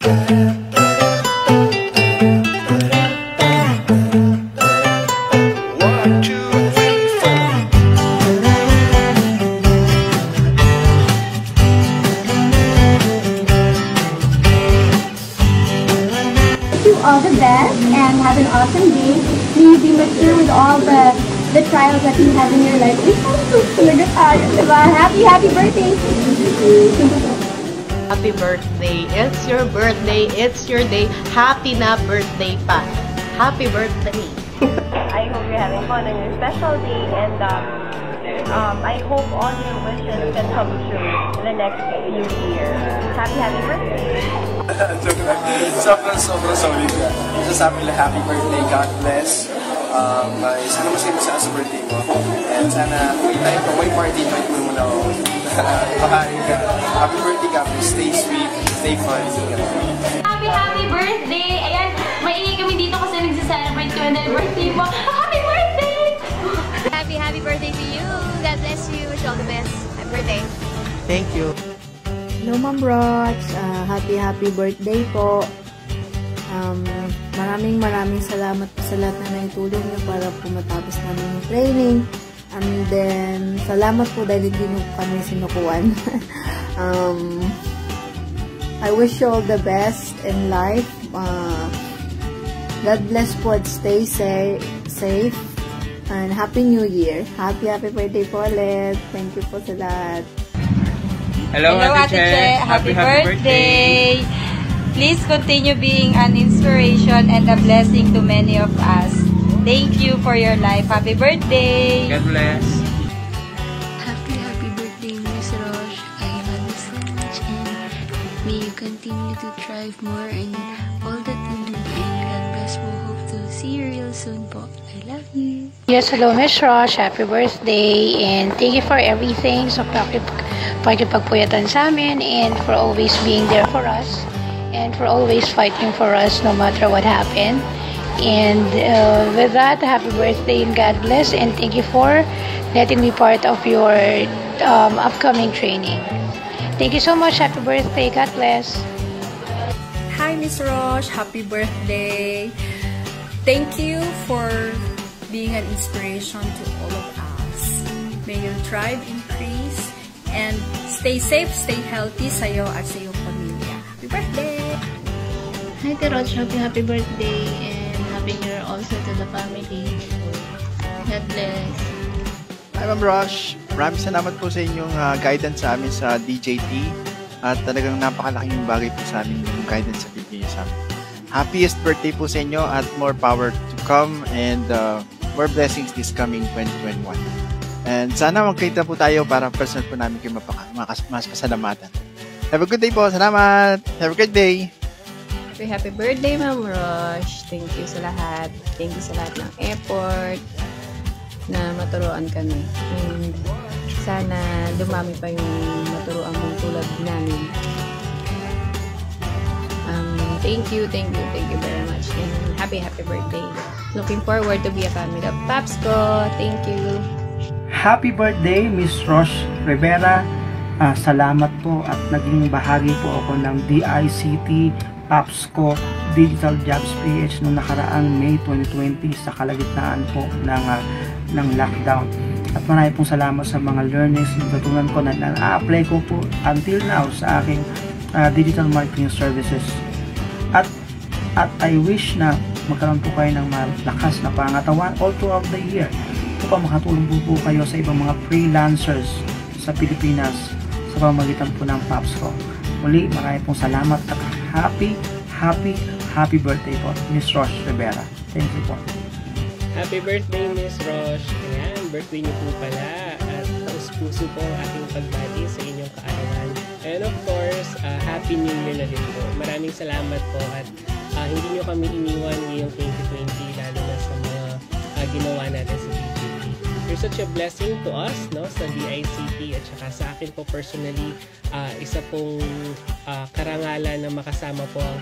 All the best and have an awesome day. May you be mature with all the trials that you have in your life. Talaga tayo, diba? Happy birthday! Happy birthday! It's your birthday! It's your day! Happy na birthday pa! Happy birthday! I hope you're having fun on your special day, and I hope all your wishes can come true in the next few years. Happy birthday! sobrang solid ka. Sasabi lang happy birthday, God bless. Sana masaya sa birthday mo. And sana may party, invite mo muna ako. Makain ka. Happy birthday, God bless. Stay sweet, stay fun. Happy birthday! Ayan, maingay kami dito kasi nagsa-celebrate kami ng birthday mo. Happy birthday! Happy birthday to you. God bless you. Wish you all the best. Happy birthday. Thank you. Hello, Ma'am Roch. Happy birthday po. Maraming salamat po sa lahat na naitulong niyo para po matapos namin yung training. And then, salamat po dahil hindi niyo kami sinukuan. I wish you all the best in life. God bless po at stay safe. And Happy New Year. Happy birthday po ulit. Thank you po sa lahat. Hello Ate Che. Happy birthday. Please continue being an inspiration and a blessing to many of us. Thank you for your life. Happy birthday. God bless. Happy birthday, Miss Roche. I love you so much, and may you continue to thrive more in all that you do. And God bless po. Hope to see you real soon po. I love you. Yes, hello Miss Roche. Happy birthday. And thank you for everything. So, pakipagpuyatan sa amin and for always being there for us and for always fighting for us no matter what happened. And with that, happy birthday and God bless, and thank you for letting me part of your upcoming training. Thank you so much. Happy birthday. God bless. Hi Miss Roche, happy birthday. Thank you for being an inspiration to all of us. May your tribe increase and stay safe, stay healthy sa'yo at sa iyong pamilya. Happy birthday! Hi Roche, happy birthday and happy New Year also to the family. God bless. Hi Ma'am Roche, maraming salamat po sa inyong guidance sa amin sa DJT at talagang napakalaking bagay po sa amin yung guidance sa bibigay sa amin. Happiest birthday po sa inyo at more power to come and more blessings this coming 2021. And sana magkita po tayo para personal po namin kayo mas pasalamatan. Have a good day po. Salamat. Have a good day. Happy birthday, Ma'am Roche. Thank you sa lahat. Thank you sa lahat ng effort na maturuan kami. And sana dumami pa yung maturuan mong tulad namin. Thank you very much. And happy birthday. Looking forward to be a family of Papsko. Thank you. Happy birthday, Miss Roche Rivera. Salamat po at naging bahagi po ako ng DICT Papsko Digital Jobs PH noong nakaraang May 2020 sa kalagitnaan po ng lockdown. At marami pong salamat sa mga learners na natutunan ko na na-apply ko po until now sa aking digital marketing services. At I wish na magkaroon po kayo ng malakas na pangatawan all throughout the year upang makatulong po kayo sa ibang mga freelancers sa Pilipinas sa pamamagitan po ng Papsko. Muli, marami pong salamat at happy birthday po, Miss Roche Rivera. Thank you po. Happy birthday, Miss Roche. Ayan, birthday niyo po pala at taus-puso po ang ating pagbati sa inyong kaarawan. And of course, Happy New Year na din po. Maraming salamat po at hindi niyo kami iniwan ngayong 2020 lalo na sa mga ginawa natin sa DJT. You're such a blessing to us, no, sa DICT at saka sa akin po personally, isa pong karangalan na makasama po ang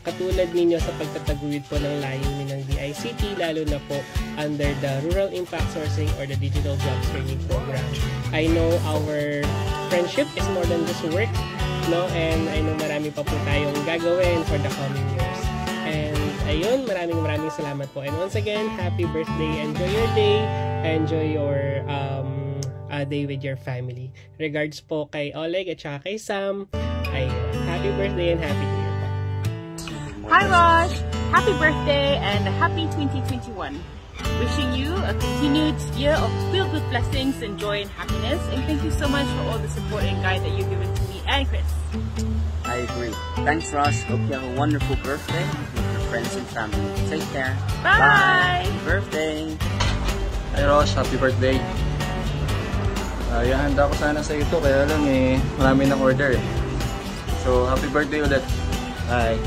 katulad ninyo sa pagtataguyod po ng layunin ng DICT, lalo na po under the Rural Impact Sourcing or the Digital Jobs Training Program. I know our friendship is more than just work, no? And I know marami pa po tayong gagawin for the coming years. And ayun, maraming salamat po. And once again, happy birthday. Enjoy your day. Enjoy your day with your family. Regards po kay Oleg at saka kay Sam. Ayun, happy birthday and happy New Year po. Hi Rosh! Happy birthday and happy 2021. Wishing you a continued year of filled with blessings and joy and happiness. And thank you so much for all the support and guide that you've given to me and Chris. I agree. Thanks, Rosh. Hope you have a wonderful birthday with your friends and family. Take care. Bye! Happy birthday! Hi, Rosh. Happy birthday. Handa ko sana sa ito, kaya lang marami ng order. So, happy birthday ulit. Bye.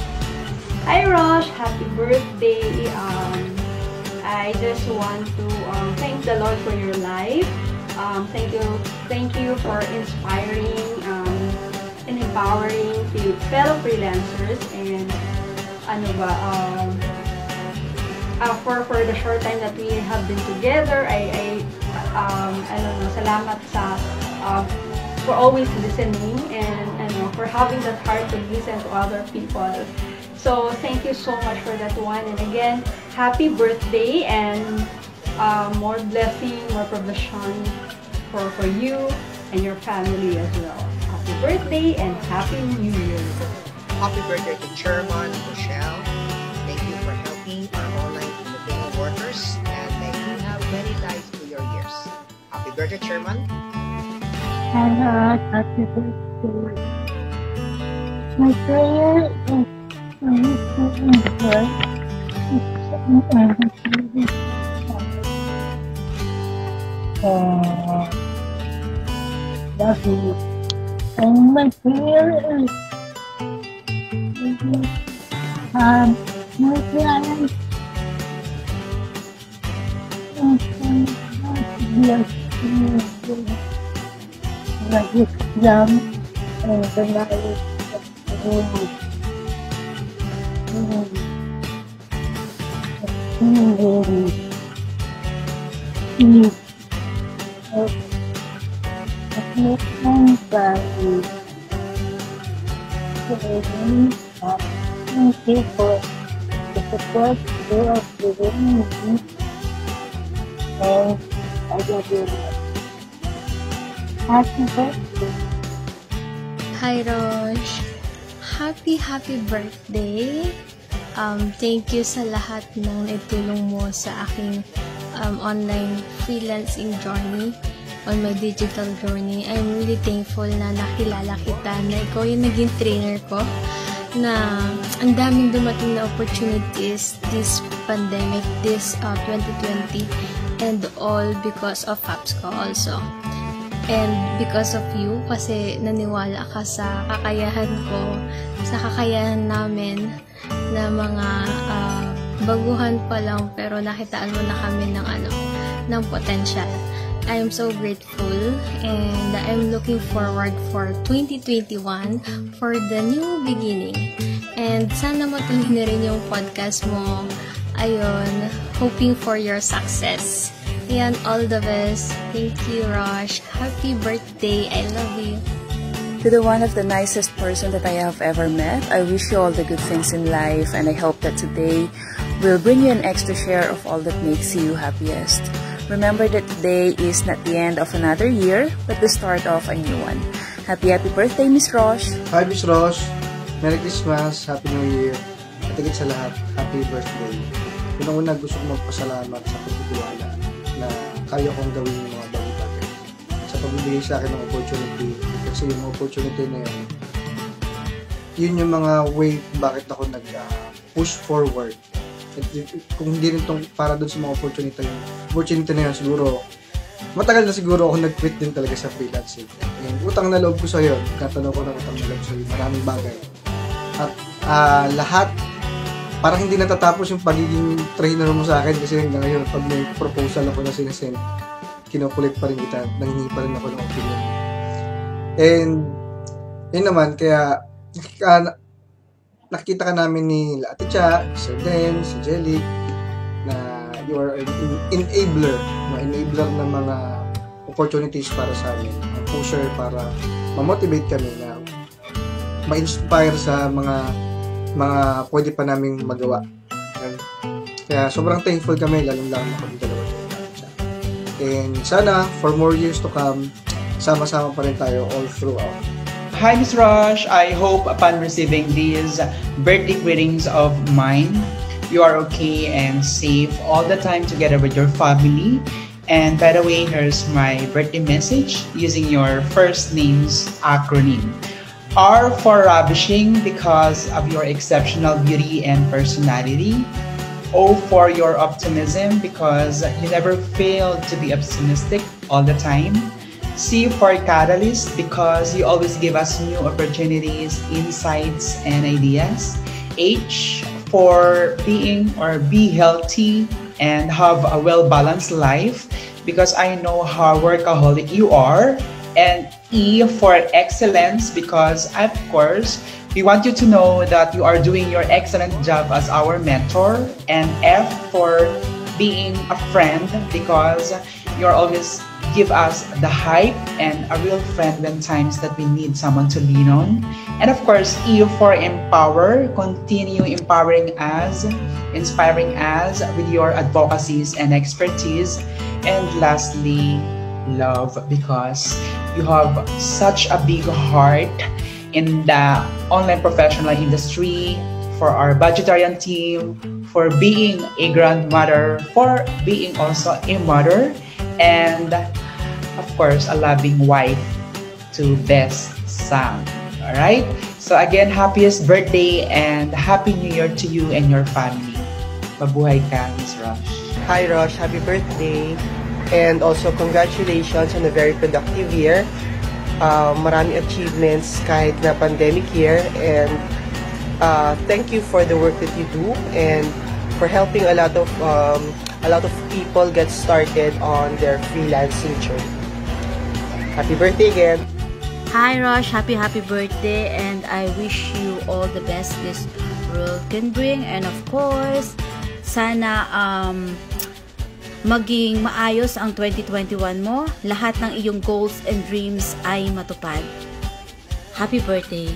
Hi, Rosh. Happy birthday. I just want to thank the Lord for your life. Thank you for inspiring and empowering the fellow freelancers and for the short time that we have been together. Salamat for always listening and for having that heart to listen to other people. So thank you so much for that one. And again, happy birthday and more blessing, more provision for you and your family as well. Happy birthday and happy New Year. Happy birthday to Chairman Rochelle. Thank you for helping our online Filipino workers and may you have many lives to your years. Happy birthday, Chairman. Hello, happy birthday. My prayer is for you to enjoy love you. And my prayer is my parents bless you like exam and the life thank you for the support you have given me, and I love you. Happy birthday. Hi Rosh. Happy birthday. Thank you sa lahat ng itulong mo sa aking online freelancing journey, on my digital journey. I'm really thankful na nakilala kita, na ikaw yung naging trainer ko, na ang daming dumating na opportunities this pandemic, this 2020, and all because of Papsko also. And because of you, kasi naniwala ka sa kakayahan ko, sa kakayahan namin, na mga baguhan pa lang, pero nakitaan mo na kami ng potential. I am so grateful and I'm looking forward for 2021 for the new beginning. And sana matuloy na rin yung podcast mo. Ayun, hoping for your success. Ayan, all the best. Thank you, Rosh. Happy birthday. I love you. To the one of the nicest person that I have ever met, I wish you all the good things in life, and I hope that today will bring you an extra share of all that makes you happiest. Remember that today is not the end of another year, but the start of a new one. Happy birthday, Miss Rosh. Hi, Miss Rosh. Merry Christmas, Happy New Year. At higit sa lahat, happy birthday. Una-una gusto ko magpasalamat sa pagtitiwala na kaya kong gawin yung mga bagay-bagay. Sa pagbibigay sa akin ng opportunity, kasi yung opportunity na yun yung mga way bakit ako nag-push forward. At kung hindi rin itong para doon sa mga opportunity na yun, siguro matagal na siguro ako nag-quit din talaga sa freelancing. And utang na loob ko sa'yo, katanong ko na utang na loob sa'yo, maraming bagay. At lahat, parang hindi natatapos yung pagiging trainer mo sa akin kasi hanggang ngayon, pag may proposal ako na sinasend, kinukulit pa rin kita, nanghingi pa rin ako ng opinion. And yun naman, kaya nakikita ka namin ni Ate Cha, Sir Den, si Jelly, na you are an enabler ng mga opportunities para sa amin, ang pusher para ma-motivate kami na ma-inspire sa mga pwede pa naming magawa. Kaya sobrang thankful kami, lalong-lalo kami dalawa. And sana, for more years to come, sama-sama pa rin tayo all throughout. Hi, Miss Rosh. I hope upon receiving these birthday greetings of mine, you are okay and safe all the time together with your family. And by the way, here's my birthday message using your first name's acronym. R for ravishing because of your exceptional beauty and personality. O for your optimism because you never fail to be optimistic all the time. C for catalyst because you always give us new opportunities, insights, and ideas. H for being or be healthy and have a well-balanced life because I know how workaholic you are. And E for excellence because, of course, we want you to know that you are doing your excellent job as our mentor. And F for being a friend because you're always give us the hype and a real friend when times that we need someone to lean on. And of course, E for empower, continue empowering us, inspiring us with your advocacies and expertise. And lastly, love because you have such a big heart in the online professional industry, for our budgetarian team, for being a grandmother, for being also a mother, and of course, a loving wife to best Sam. Alright? So again, happiest birthday and Happy New Year to you and your family. Mabuhay ka, Miss Rosh. Hi, Rosh. Happy birthday. And also, congratulations on a very productive year. Marami achievements kahit na pandemic year. And thank you for the work that you do and for helping a lot of people get started on their freelancing journey. Happy birthday again. Hi Rosh, happy birthday, and I wish you all the best this world can bring, and of course sana maging maayos ang 2021 mo, lahat ng iyong goals and dreams ay matupad. Happy birthday.